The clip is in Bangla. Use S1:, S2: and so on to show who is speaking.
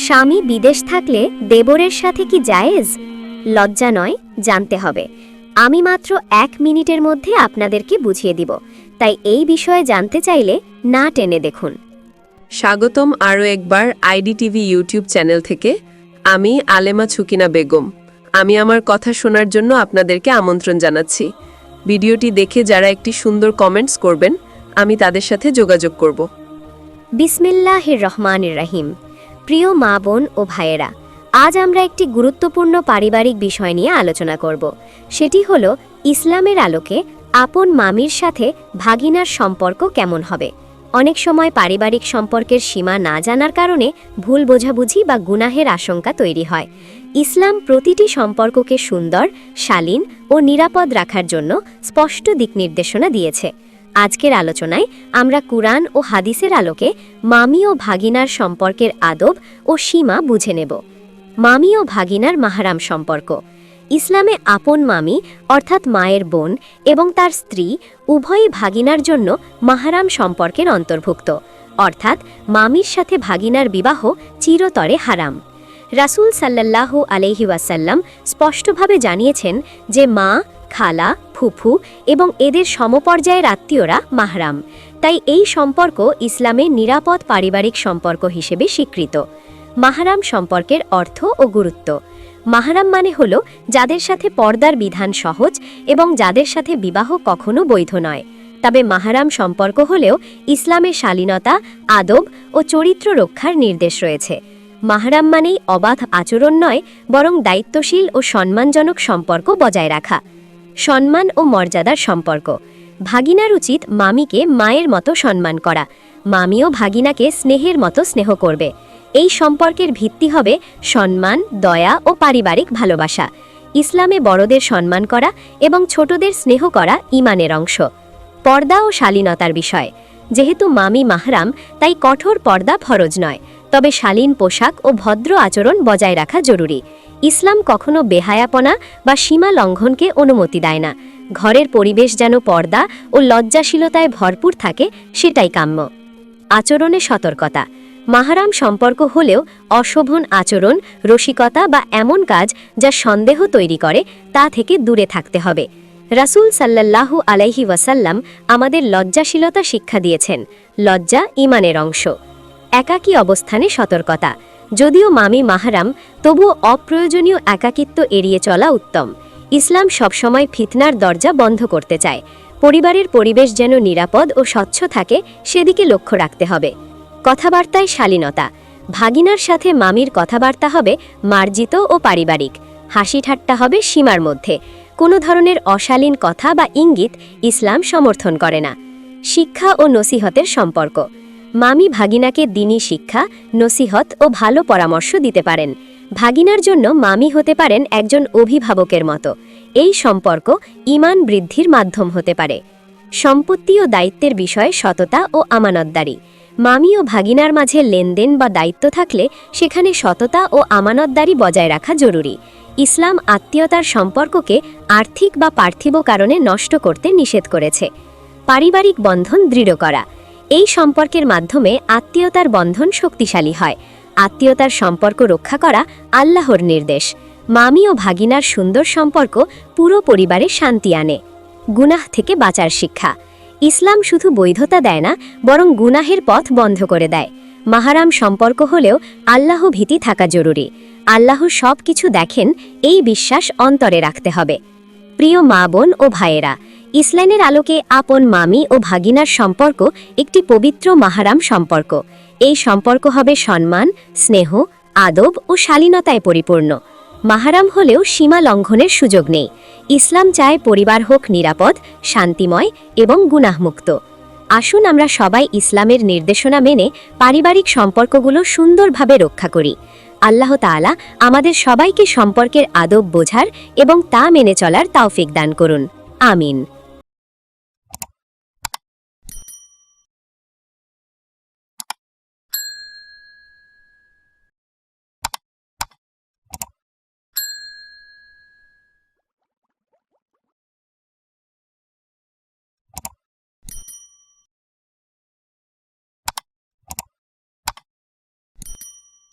S1: স্বামী বিদেশ থাকলে দেবরের সাথে কি জায়েজ? লজ্জা নয়, জানতে হবে। আমি মাত্র 1 মিনিটের মধ্যে আপনাদেরকে বুঝিয়ে দিব, তাই এই বিষয়ে জানতে চাইলে না টেনে দেখুন।
S2: স্বাগতম আরও একবার আইডিটিভি ইউটিউব চ্যানেল থেকে। আমি আলেমা ছুকিনা বেগম। আমি আমার কথা শোনার জন্য আপনাদেরকে আমন্ত্রণ জানাচ্ছি। ভিডিওটি দেখে যারা একটি সুন্দর কমেন্টস করবেন, আমি তাদের সাথে যোগাযোগ করব।
S1: বিসমিল্লাহির রহমানির রহিম। প্রিয় মা বোন ও ভাইয়েরা, আজ আমরা একটি গুরুত্বপূর্ণ পারিবারিক বিষয় নিয়ে আলোচনা করব। সেটি হলো ইসলামের আলোকে আপন মামির সাথে ভাগিনার সম্পর্ক কেমন হবে। অনেক সময় পারিবারিক সম্পর্কের সীমা না জানার কারণে ভুল বোঝাবুঝি বা গুনাহের আশঙ্কা তৈরি হয়। ইসলাম প্রতিটি সম্পর্ককে সুন্দর, শালীন ও নিরাপদ রাখার জন্য স্পষ্ট দিক নির্দেশনা দিয়েছে। আজকের আলোচনায় আমরা কুরআন ও হাদিসের আলোকে মামি ও ভাগিনার সম্পর্কের আদব ও সীমা বুঝে নেব। মামি ও ভাগিনার মাহরাম সম্পর্ক। ইসলামে আপন মামি অর্থাৎ মায়ের বোন এবং তার স্ত্রী উভয়ই ভাগিনার জন্য মাহরাম সম্পর্কের অন্তর্ভুক্ত, অর্থাৎ মামির সাথে ভাগিনার বিবাহ চিরতরে হারাম। রাসূল সাল্লাল্লাহু আলাইহি ওয়াসাল্লাম স্পষ্টভাবে জানিয়েছেন যে মা, খালা, ফুফু এবং এদের সমপর্যায়ের আত্মীয়রা মাহরাম। তাই এই সম্পর্ক ইসলামে নিরাপদ পারিবারিক সম্পর্ক হিসেবে স্বীকৃত। মাহরাম সম্পর্কের অর্থ ও গুরুত্ব। মাহরাম মানে হল যাদের সাথে পর্দার বিধান সহজ এবং যাদের সাথে বিবাহ কখনো বৈধ নয়। তবে মাহরাম সম্পর্ক হলেও ইসলামে শালীনতা, আদব ও চরিত্র রক্ষার নির্দেশ রয়েছে। মাহরাম মানেই অবাধ আচরণ নয়, বরং দায়িত্বশীল ও সম্মানজনক সম্পর্ক বজায় রাখা। সম্মান ও মর্যাদার সম্পর্ক। ভাগিনার উচিত মামিকে মায়ের মতো সম্মান করা। মামিও ভাগিনাকে স্নেহের মতো স্নেহ করবে। এই সম্পর্কের ভিত্তি হবে সম্মান, দয়া ও পারিবারিক ভালোবাসা। ইসলামে বড়দের সম্মান করা এবং ছোটদের স্নেহ করা ঈমানের অংশ। পর্দা ও শালীনতার বিষয়। যেহেতু মামি মাহরাম, তাই কঠোর পর্দা ফরজ নয়, তবে শালীন পোশাক ও ভদ্র আচরণ বজায় রাখা জরুরি। ইসলাম কখনো বেহায়াপনা বা সীমা লঙ্ঘনকে অনুমতি দেয় না। ঘরের পরিবেশ যেন পর্দা ও লজ্জাশীলতায় ভরপুর থাকে, সেটাই কাম্য। আচরণে সতর্কতা। মাহরাম সম্পর্ক হলেও অশোভন আচরণ, রসিকতা বা এমন কাজ যা সন্দেহ তৈরি করে, তা থেকে দূরে থাকতে হবে। রাসূল সাল্লাল্লাহু আলাইহি ওয়াসাল্লাম আমাদের লজ্জাশীলতা শিক্ষা দিয়েছেন। লজ্জা ঈমানের অংশ। একাকী অবস্থানে সতর্কতা। যদিও মামি মাহরাম, তবুও অপ্রয়োজনীয় একাকিত্ব এড়িয়ে চলা উত্তম। ইসলাম সবসময় ফিতনার দরজা বন্ধ করতে চায়। পরিবারের পরিবেশ যেন নিরাপদ ও স্বচ্ছ থাকে, সেদিকে লক্ষ্য রাখতে হবে। কথাবার্তায় শালীনতা। ভাগিনার সাথে মামির কথাবার্তা হবে মার্জিত ও পারিবারিক। হাসি ঠাট্টা হবে সীমার মধ্যে। কোনো ধরনের অশালীন কথা বা ইঙ্গিত ইসলাম সমর্থন করে না। শিক্ষা ও নসিহতের সম্পর্ক। মামি ভাগিনাকে দ্বীনি শিক্ষা, নসিহত ও ভালো পরামর্শ দিতে পারেন। ভাগিনার জন্য মামি হতে পারেন একজন অভিভাবকের মতো। এই সম্পর্ক ঈমান বৃদ্ধির মাধ্যম হতে পারে। সম্পত্তি ও দায়িত্বের বিষয়ে সততা ও আমানতদারি। মামি ও ভাগিনার মাঝে লেনদেন বা দায়িত্ব থাকলে সেখানে সততা ও আমানতদারি বজায় রাখা জরুরি। ইসলাম আত্মীয়তার সম্পর্ককে আর্থিক বা পার্থিব কারণে নষ্ট করতে নিষেধ করেছে। পারিবারিক বন্ধন দৃঢ় করা। এই সম্পর্কের মাধ্যমে আত্মীয়তার বন্ধন শক্তিশালী হয়। আত্মীয়তার সম্পর্ক রক্ষা করা আল্লাহর নির্দেশ। মামি ও ভাগিনার সুন্দর সম্পর্ক পুরো পরিবারে শান্তি আনে। গুনাহ থেকে বাঁচার শিক্ষা। ইসলাম শুধু বৈধতা দেয় না, বরং গুনাহের পথ বন্ধ করে দেয়। মাহরাম সম্পর্ক হলেও আল্লাহ ভীতি থাকা জরুরি। আল্লাহ সব কিছু দেখেন, এই বিশ্বাস অন্তরে রাখতে হবে। প্রিয় মা বোন ও ভাইয়েরা, ইসলামের আলোকে আপন মামি ও ভাগিনার সম্পর্ক একটি পবিত্র মাহরাম সম্পর্ক। এই সম্পর্ক হবে সম্মান, স্নেহ, আদব ও শালীনতায় পরিপূর্ণ। মাহরাম হলেও সীমা লঙ্ঘনের সুযোগ নেই। ইসলাম চায় পরিবার হোক নিরাপদ, শান্তিময় এবং গুনাহমুক্ত। আসুন আমরা সবাই ইসলামের নির্দেশনা মেনে পারিবারিক সম্পর্কগুলো সুন্দরভাবে রক্ষা করি। আল্লাহ তাআলা আমাদের সবাইকে সম্পর্কের আদব বোঝার এবং তা মেনে চলার তৌফিক দান করুন। আমিন।